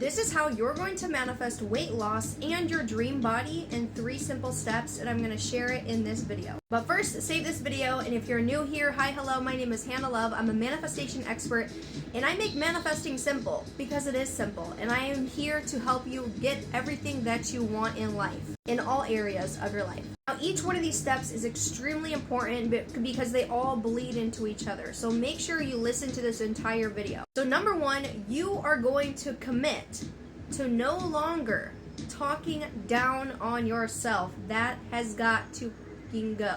This is how you're going to manifest weight loss and your dream body in 3 simple steps, and I'm going to share it in this video. But first, save this video, and if you're new here, hi, hello, my name is Hannah Love. I'm a manifestation expert, and I make manifesting simple because it is simple, and I am here to help you get everything that you want in life, in all areas of your life. Now, each one of these steps is extremely important because they all bleed into each other, so make sure you listen to this entire video. So number 1, you are going to commit to no longer talking down on yourself. That has got to go.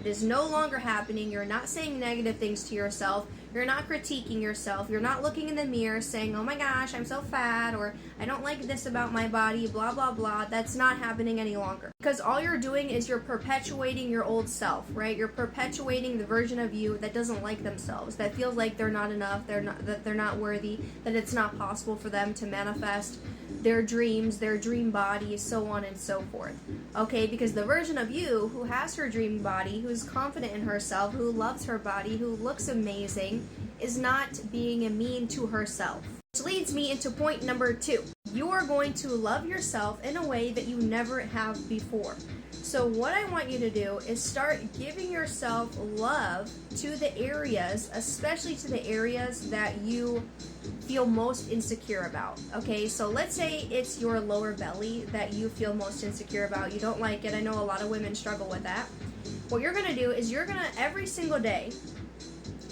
It is no longer happening. You're not saying negative things to yourself. You're not critiquing yourself. You're not looking in the mirror saying, oh my gosh, I'm so fat, or I don't like this about my body, blah, blah, blah. That's not happening any longer. Because all you're doing is you're perpetuating your old self, right? You're perpetuating the version of you that doesn't like themselves, that feels like they're not enough, that they're not worthy, that it's not possible for them to manifest their dreams, their dream body, so on and so forth. Okay, because the version of you who has her dream body, who's confident in herself, who loves her body, who looks amazing, is not being mean to herself. Which leads me into point number 2. You are going to love yourself in a way that you never have before. So what I want you to do is start giving yourself love to the areas, especially to the areas that you feel most insecure about. Okay, so let's say it's your lower belly that you feel most insecure about. You don't like it. I know a lot of women struggle with that. What you're going to do is you're going to, every single day,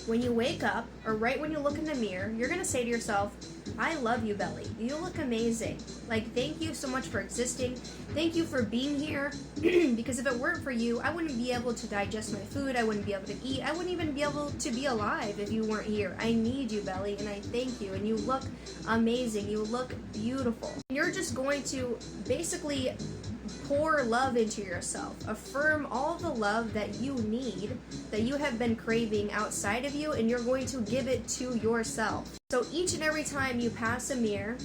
when you wake up, or right when you look in the mirror, you're going to say to yourself, I love you, belly. You look amazing. Like, thank you so much for existing. Thank you for being here. Because if it weren't for you, I wouldn't be able to digest my food. I wouldn't be able to eat. I wouldn't even be able to be alive if you weren't here. I need you, belly, and I thank you. And you look amazing. You look beautiful. You're just going to basically pour love into yourself. Affirm all the love that you need, that you have been craving outside of you, and you're going to give it to yourself. So each and every time you pass a mirror,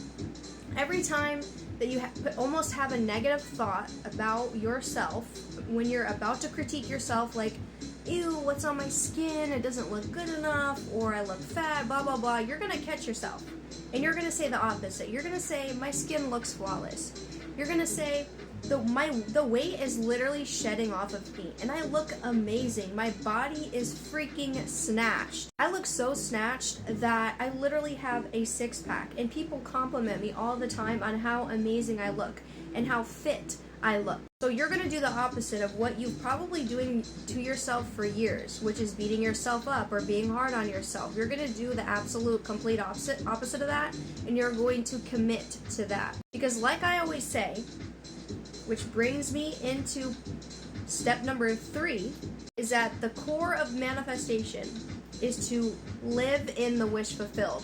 every time that you almost have a negative thought about yourself, when you're about to critique yourself, like, ew, what's on my skin, it doesn't look good enough, or I look fat, blah, blah, blah, you're gonna catch yourself. And you're gonna say the opposite. You're gonna say, my skin looks flawless. You're gonna say, the weight is literally shedding off of me, and I look amazing. My body is freaking snatched. I look so snatched that I literally have a 6-pack, and people compliment me all the time on how amazing I look and how fit I look. So you're going to do the opposite of what you've probably doing to yourself for years, which is beating yourself up or being hard on yourself. You're going to do the absolute complete opposite of that, and you're going to commit to that. Because like I always say, which brings me into step number 3, is that the core of manifestation is to live in the wish fulfilled,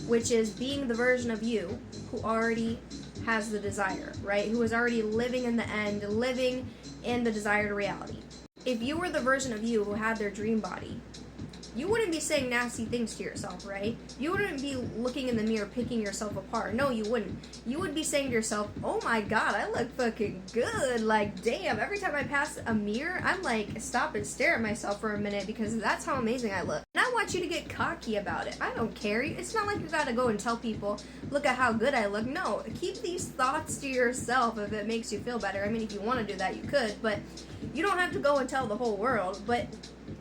which is being the version of you who already has the desire, right? Who is already living in the end, living in the desired reality. If you were the version of you who had their dream body, you wouldn't be saying nasty things to yourself, right? You wouldn't be looking in the mirror picking yourself apart. No, you wouldn't. You would be saying to yourself, oh my god, I look fucking good. Like, damn, every time I pass a mirror, I'm like, stop and stare at myself for a minute because that's how amazing I look. And I want you to get cocky about it. I don't care. It's not like you gotta go and tell people, look at how good I look. No, keep these thoughts to yourself if it makes you feel better. I mean, if you want to do that, you could, but you don't have to go and tell the whole world. But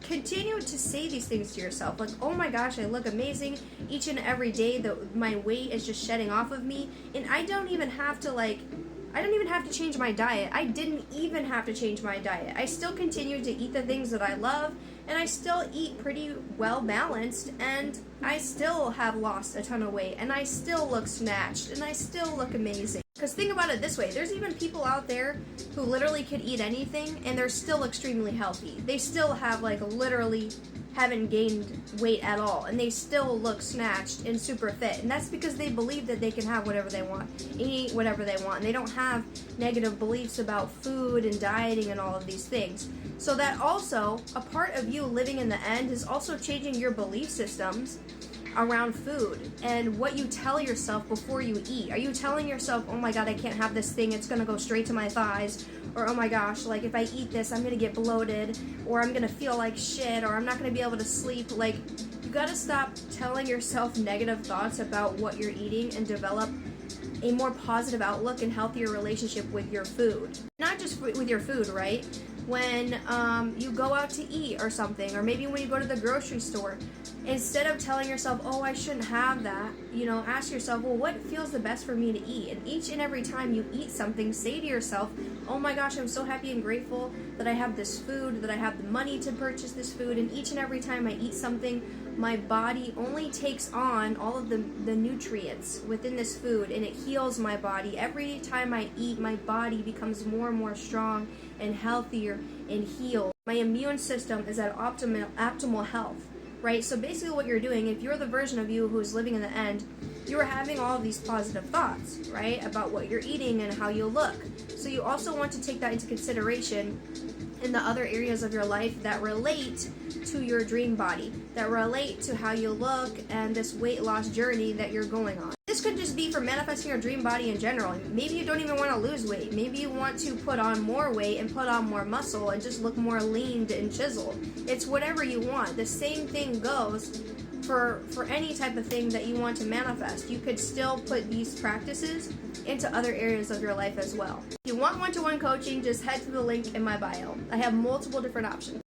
continue to say these things to yourself, like, oh my gosh, I look amazing each and every day, that my weight is just shedding off of me, and I don't even have to change my diet. I didn't even have to change my diet. I still continue to eat the things that I love, and I still eat pretty well balanced, and I still have lost a ton of weight, and I still look snatched, and I still look amazing. Because think about it this way, there's even people out there who literally could eat anything and they're still extremely healthy. They still have, like, literally haven't gained weight at all, and they still look snatched and super fit, and that's because they believe that they can have whatever they want, eat whatever they want, and they don't have negative beliefs about food and dieting and all of these things. So that also, a part of you living in the end is also changing your belief systems around food and what you tell yourself before you eat. Are you telling yourself, oh my god, I can't have this thing, it's gonna go straight to my thighs, or oh my gosh, like if I eat this I'm gonna get bloated, or I'm gonna feel like shit, or I'm not gonna be able to sleep? Like, you gotta stop telling yourself negative thoughts about what you're eating and develop a more positive outlook and healthier relationship with your food. Not just with your food, right? When you go out to eat or something, or maybe when you go to the grocery store, instead of telling yourself, oh, I shouldn't have that, ask yourself, well, what feels the best for me to eat? And each and every time you eat something, say to yourself, oh my gosh, I'm so happy and grateful that I have this food, that I have the money to purchase this food. And each and every time I eat something, my body only takes on all of the nutrients within this food, and it heals my body. Every time I eat, my body becomes more and more strong and healthier and healed. My immune system is at optimal health, right? So basically what you're doing, if you're the version of you who's living in the end, you are having all of these positive thoughts, right, about what you're eating and how you look. So you also want to take that into consideration in the other areas of your life that relate to your dream body, that relate to how you look and this weight loss journey that you're going on. This could just be for manifesting your dream body in general. Maybe you don't even want to lose weight. Maybe you want to put on more weight and put on more muscle and just look more lean and chiseled. It's whatever you want. The same thing goes for any type of thing that you want to manifest. You could still put these practices into other areas of your life as well. If you want one-to-one coaching, just head to the link in my bio. I have multiple different options.